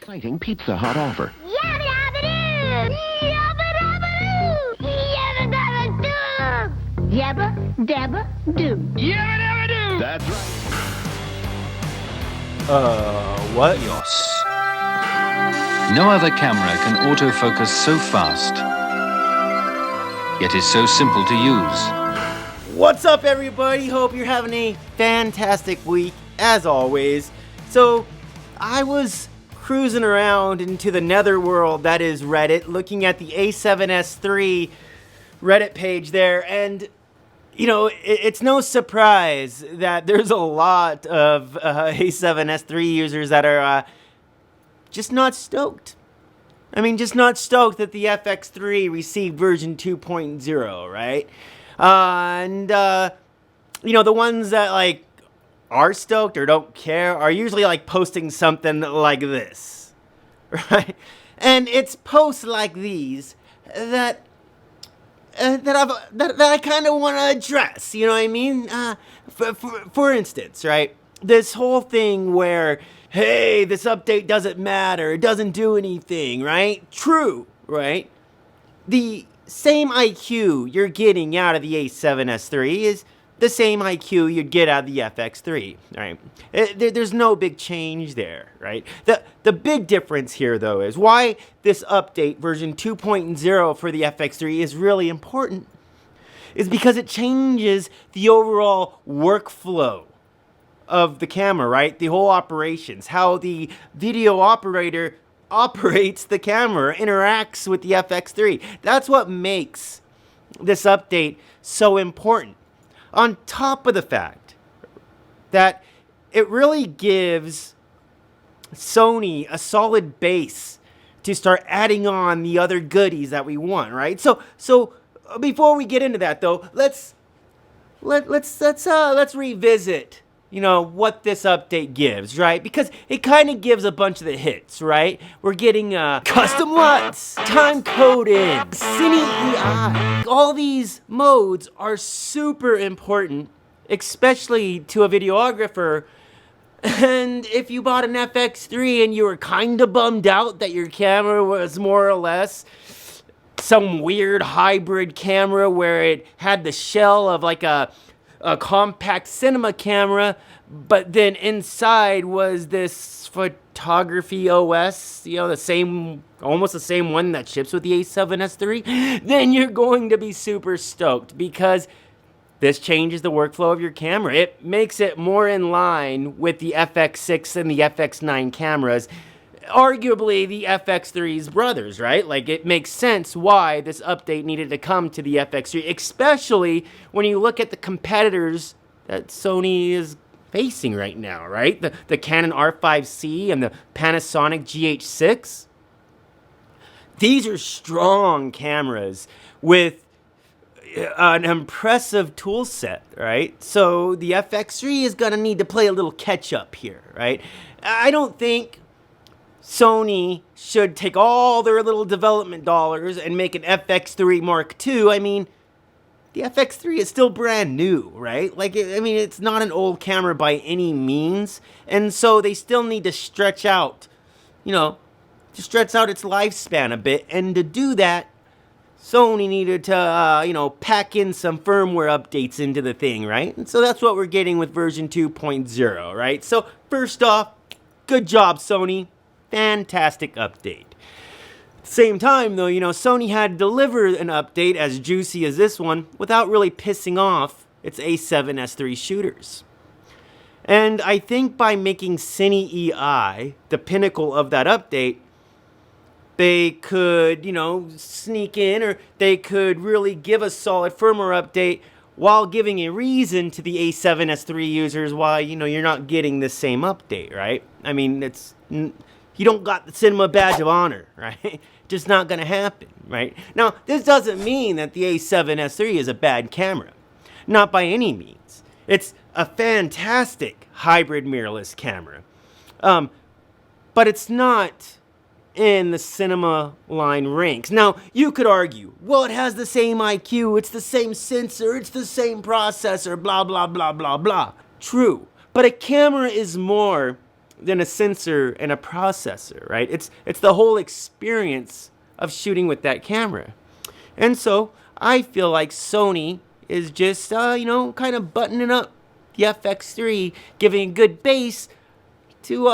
Exciting Pizza Hut offer. Yabba-dabba-doo! Yabba-dabba-doo! Yabba-dabba-doo! Yabba-dabba-doo! Yabba-dabba-doo! That's right. What? Yos. No other camera can autofocus so fast, yet is so simple to use. What's up, everybody? Hope you're having a fantastic week, as always. So, I was cruising around into the netherworld that is Reddit, looking at the A7s3 Reddit page there, and you know, it's no surprise that there's a lot of A7s3 users that are just not stoked. I mean, just not stoked that the FX3 received version 2.0, right? You know, the ones that, like, are stoked or don't care are usually, like, posting something like this, right? And it's posts like these that I kind of want to address, you know what I mean? For instance, right? This whole thing where, hey, this update doesn't matter, it doesn't do anything, right? True, right? The same IQ you're getting out of the A7s3 is the same IQ you'd get out of the FX3, right? There's no big change there, right? The big difference here, though, is why this update, version 2.0 for the FX3 is really important, is because it changes the overall workflow of the camera, right? The whole operations, how the video operator operates the camera, interacts with the FX3. That's what makes this update so important. On top of the fact that it really gives Sony a solid base to start adding on the other goodies that we want, right? So before we get into that, though, let's revisit, you know, what this update gives, right? Because it kind of gives a bunch of the hits, right? We're getting custom LUTs, time coding, Cine EI. All these modes are super important, especially to a videographer. And if you bought an FX3 and you were kind of bummed out that your camera was more or less some weird hybrid camera where it had the shell of like a compact cinema camera, but then inside was this photography OS, you know, almost the same one that ships with the A7s3, then you're going to be super stoked because this changes the workflow of your camera. It makes it more in line with the FX6 and the FX9 cameras, arguably the FX3's brothers, right? Like, it makes sense why this update needed to come to the FX3, especially when you look at the competitors that Sony is facing right now, right? The Canon R5C and the Panasonic GH6. These are strong cameras with an impressive tool set, right? So the FX3 is gonna need to play a little catch up here, right? I don't think Sony should take all their little development dollars and make an FX3 Mark II. I mean, the FX3 is still brand new, right? Like, I mean, it's not an old camera by any means. And so they still need to stretch out, you know, its lifespan a bit. And to do that, Sony needed to, you know, pack in some firmware updates into the thing, right? And so that's what we're getting with version 2.0, right? So first off, good job, Sony. Fantastic update. At the same time, though, you know, Sony had to deliver an update as juicy as this one without really pissing off its A7s3 shooters. And I think by making Cine EI the pinnacle of that update, they could, you know, sneak in, or they could really give a solid firmware update while giving a reason to the A7s3 users why, you know, you're not getting the same update, right? I mean, you don't got the cinema badge of honor, right? Just not gonna happen, right? Now, this doesn't mean that the A7s3 is a bad camera. Not by any means. It's a fantastic hybrid mirrorless camera. But it's not in the cinema line ranks. Now, you could argue, well, it has the same IQ, it's the same sensor, it's the same processor, blah, blah, blah, blah, blah. True. But a camera is more than a sensor and a processor, right? It's the whole experience of shooting with that camera. And so I feel like Sony is just, kind of buttoning up the FX3, giving a good base to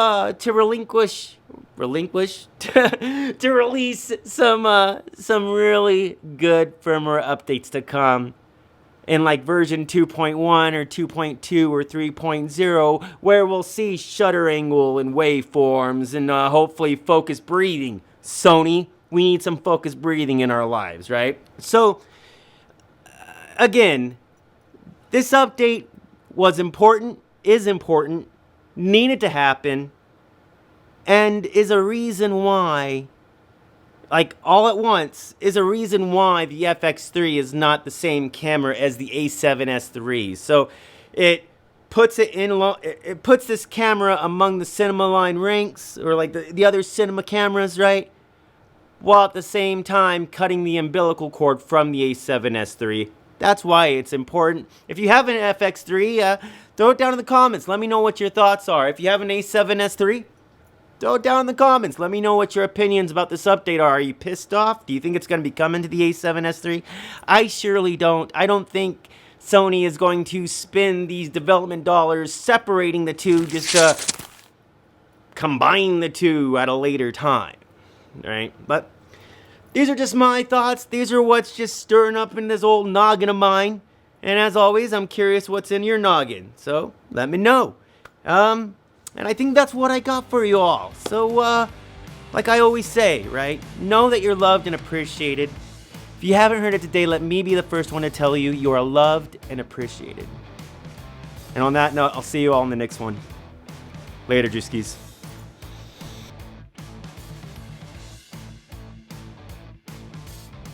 relinquish to release some really good firmware updates to come in like version 2.1 or 2.2 or 3.0, where we'll see shutter angle and waveforms and hopefully focus breathing. Sony, we need some focus breathing in our lives, right? So again, this update was important, is important, needed to happen, and is a reason why, like all at once, is a reason why the FX3 is not the same camera as the A7s3. So it puts it puts this camera among the cinema line ranks, or like the other cinema cameras, right? While at the same time cutting the umbilical cord from the A7s3. That's why it's important. If you have an FX3, throw it down in the comments. Let me know what your thoughts are. If you have an A7s3, throw it down in the comments. Let me know what your opinions about this update are. Are you pissed off? Do you think it's going to be coming to the A7s3? I surely don't. I don't think Sony is going to spend these development dollars separating the two just to combine the two at a later time. All right? But these are just my thoughts. These are what's just stirring up in this old noggin of mine. And as always, I'm curious what's in your noggin. So let me know. And I think that's what I got for you all. So, like I always say, right? Know that you're loved and appreciated. If you haven't heard it today, let me be the first one to tell you you are loved and appreciated. And on that note, I'll see you all in the next one. Later, Drewskies.